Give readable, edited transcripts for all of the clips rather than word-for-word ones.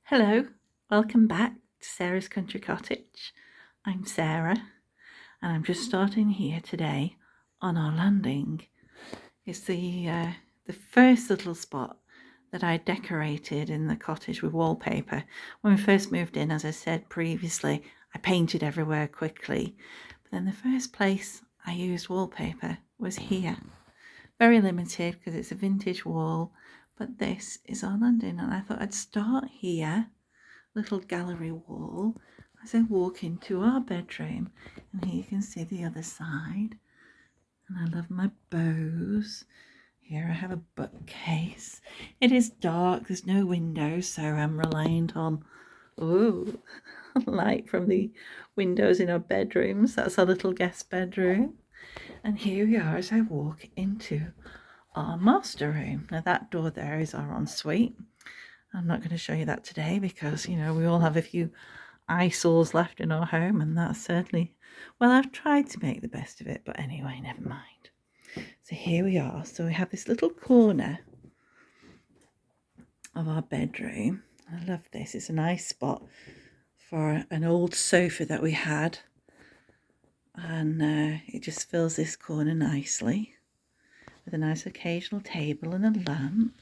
Hello, welcome back to Sarah's Country Cottage. I'm Sarah and I'm just starting here today on our landing. It's the first little spot that I decorated in the cottage with wallpaper. When we first moved in, as I said previously, I painted everywhere quickly. But then the first place I used wallpaper was here. Very limited because it's a vintage wall, but this is our landing and I thought I'd start here, little gallery wall, as I walk into our bedroom. And here you can see the other side. And I love my bows. Here I have a bookcase. It is dark, there's no windows, so I'm reliant on light from the windows in our bedrooms. That's our little guest bedroom. And here we are as I walk into our master room. Now that door there is our ensuite. I'm not going to show you that today because, we all have a few eyesores left in our home, and that's certainly, well, I've tried to make the best of it, but anyway, never mind. So here we are. So we have this little corner of our bedroom. I love this. It's a nice spot for an old sofa that we had, and it just fills this corner nicely with a nice occasional table and a lamp.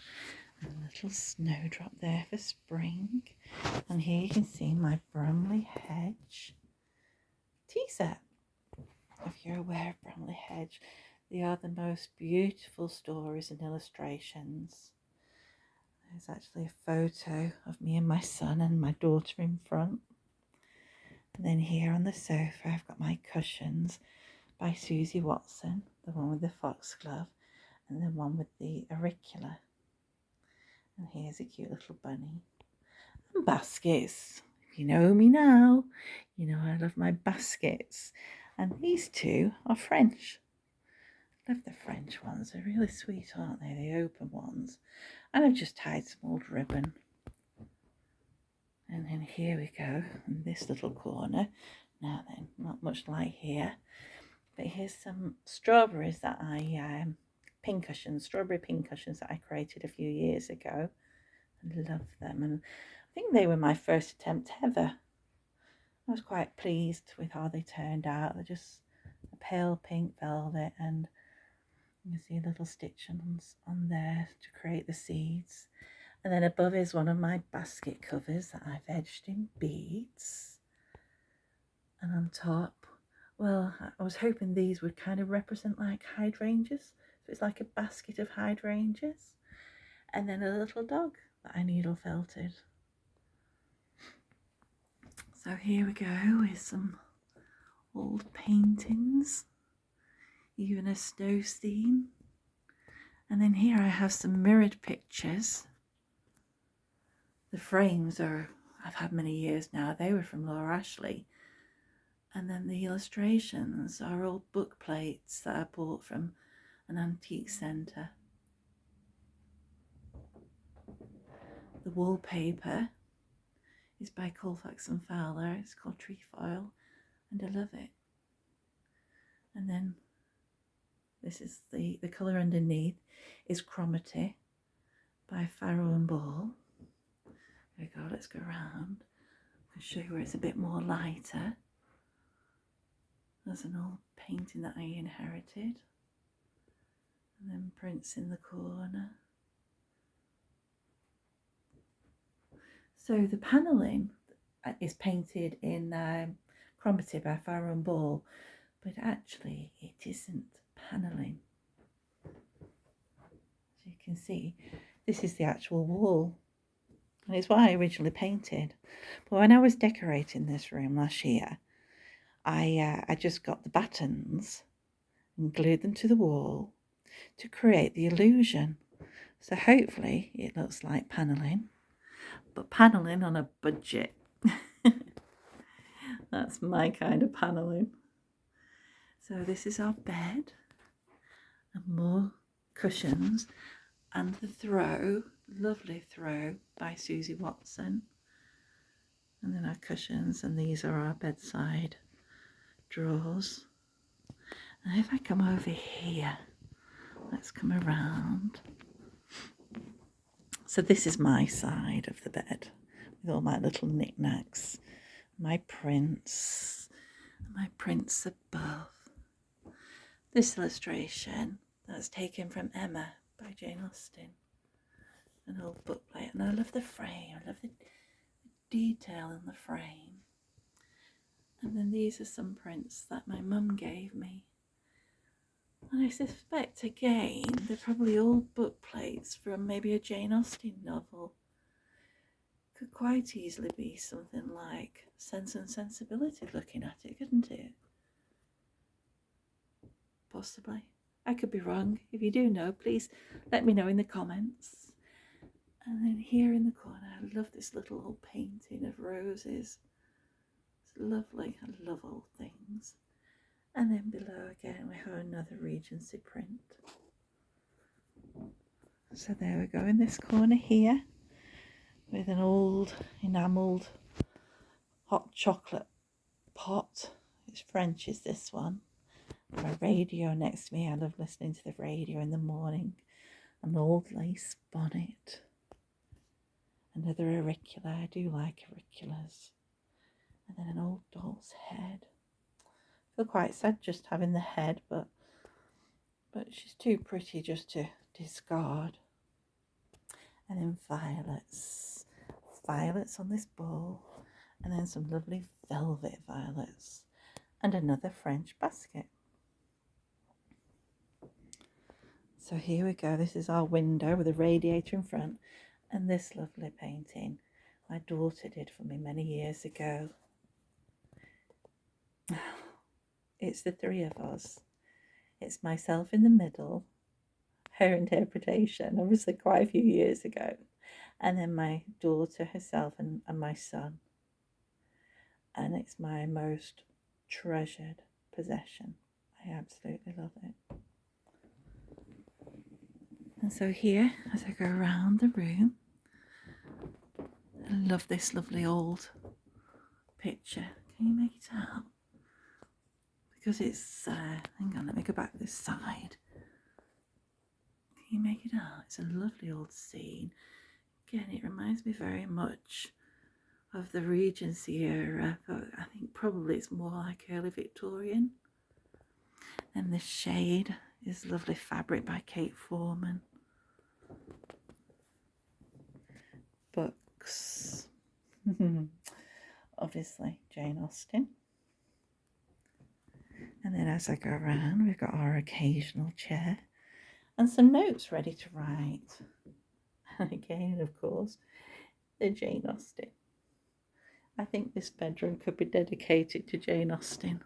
A little snowdrop there for spring. And here you can see my Bromley Hedge tea set. If you're aware of Bromley Hedge, they are the most beautiful stories and illustrations. There's actually a photo of me and my son and my daughter in front. And then here on the sofa I've got my cushions by Susie Watson, the one with the foxglove and the one with the auricula. And here's a cute little bunny. And baskets. If you know me now, you know I love my baskets. And these two are French. I love the French ones. They're really sweet, aren't they? The open ones. And I've just tied some old ribbon. And then here we go in this little corner. Now then, not much light here. But here's some strawberries that I strawberry pincushions that I created a few years ago. I love them, and I think they were my first attempt ever. I was quite pleased with how they turned out. They're just a pale pink velvet, and you can see little stitch-ons on there to create the seeds. And then above is one of my basket covers that I've edged in beads. And on top, well, I was hoping these would kind of represent like hydrangeas. So it's like a basket of hydrangeas. And then a little dog that I needle felted. So here we go with some old paintings, even a snow scene. And then here I have some mirrored pictures. The frames I've had many years now. They were from Laura Ashley. And then the illustrations are old book plates that I bought from an antique centre. The wallpaper is by Colefax and Fowler. It's called Trefoil, and I love it. And then this is the colour underneath is Cromarty by Farrow and Ball. There we go, let's go around. I'll show you where it's a bit more lighter. There's an old painting that I inherited. And then prints in the corner. So the panelling is painted in Cromarty by Farrow and Ball, but actually it isn't panelling. As you can see, this is the actual wall, and it's what I originally painted. But when I was decorating this room last year, I just got the battens and glued them to the wall to create the illusion. So hopefully it looks like panelling. But panelling on a budget. That's my kind of panelling. So this is our bed, and more cushions, and the throw, lovely throw by Susie Watson. And then our cushions, and these are our bedside drawers. And if I come over here, let's come around. So this is my side of the bed with all my little knickknacks, my prints above. This illustration that's taken from Emma by Jane Austen, an old bookplate, and I love the frame. I love the detail in the frame. And then these are some prints that my mum gave me. And I suspect, again, they're probably old book plates from maybe a Jane Austen novel. Could quite easily be something like Sense and Sensibility looking at it, couldn't it? Possibly. I could be wrong. If you do know, please let me know in the comments. And then here in the corner, I love this little old painting of roses. It's lovely. I love old things. And then below again we have another Regency print. So there we go in this corner here with an old enamelled hot chocolate pot. It's French is this one. My radio next to me. I love listening to the radio in the morning. An old lace bonnet. Another auricula. I do like auriculas. And then an old doll's head. I feel quite sad just having the head, but she's too pretty just to discard. And then violets on this bowl, and then some lovely velvet violets, and another French basket. So here we go. This is our window with a radiator in front, and this lovely painting my daughter did for me many years ago. It's the three of us. It's myself in the middle, her interpretation, obviously quite a few years ago, and then my daughter herself and my son. And it's my most treasured possession. I absolutely love it. And so here, as I go around the room, I love this lovely old picture. Can you make it out? Because it's, hang on, let me go back this side. Can you make it out? It's a lovely old scene. Again, it reminds me very much of the Regency era, but I think probably it's more like early Victorian. And the shade is lovely fabric by Kate Forman. Books. Obviously, Jane Austen. And then as I go around, we've got our occasional chair and some notes ready to write. And again, of course, the Jane Austen. I think this bedroom could be dedicated to Jane Austen.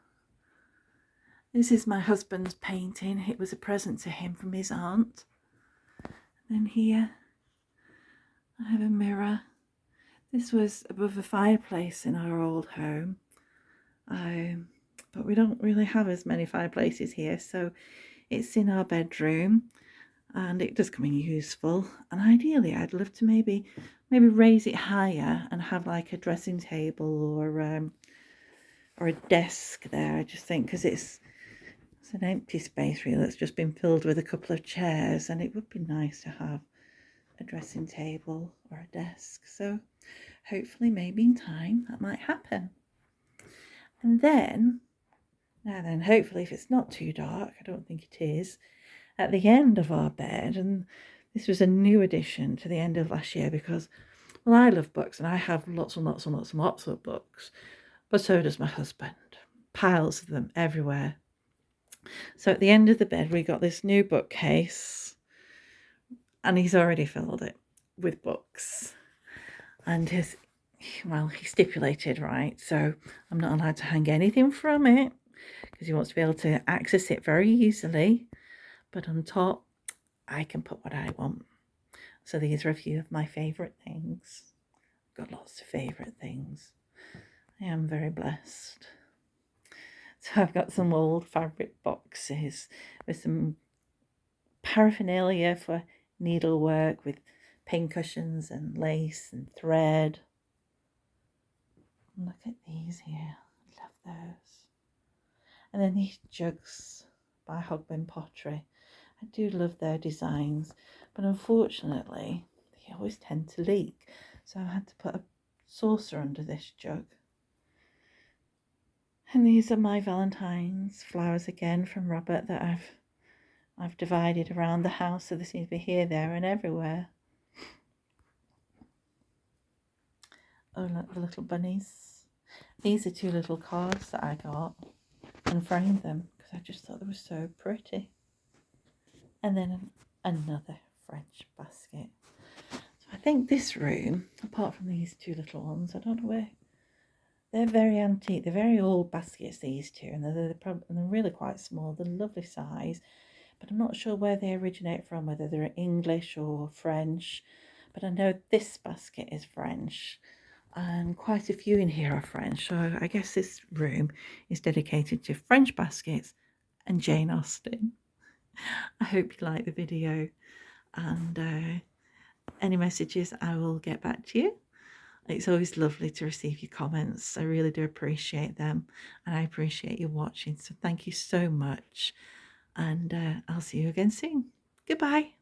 This is my husband's painting. It was a present to him from his aunt. And then here, I have a mirror. This was above a fireplace in our old home. But we don't really have as many fireplaces here, so it's in our bedroom, and it does come in useful. And ideally, I'd love to maybe raise it higher and have like a dressing table or a desk there. I just think because it's an empty space really that's just been filled with a couple of chairs, and it would be nice to have a dressing table or a desk. So hopefully maybe in time that might happen. And then hopefully if it's not too dark, I don't think it is, at the end of our bed, and this was a new addition to the end of last year because, well, I love books and I have lots and lots and lots and lots of books, but so does my husband. Piles of them everywhere. So at the end of the bed, we got this new bookcase, and he's already filled it with books. And he stipulated, right, so I'm not allowed to hang anything from it because he wants to be able to access it very easily. But on top, I can put what I want. So these are a few of my favourite things. I've got lots of favourite things. I am very blessed. So I've got some old fabric boxes with some paraphernalia for needlework with pincushions and lace and thread. Look at these here. I love those. And then these jugs by Hogbin Pottery. I do love their designs, but unfortunately they always tend to leak. So I had to put a saucer under this jug. And these are my Valentine's flowers again from Robert that I've divided around the house, so they seem to be here, there and everywhere. Oh, look, the little bunnies. These are 2 little cards that I got and framed them because I just thought they were so pretty. And then another French basket. So I think this room, apart from these 2 little ones, I don't know where. They're very antique. They're very old baskets, these 2, and they're really quite small. They're lovely size, but I'm not sure where they originate from, whether they're English or French. But I know this basket is French, and quite a few in here are French. So I guess this room is dedicated to French baskets and Jane Austen. I hope you like the video, and any messages I will get back to you. It's always lovely to receive your comments. I really do appreciate them, and I appreciate you watching. So thank you so much, and I'll see you again soon. Goodbye.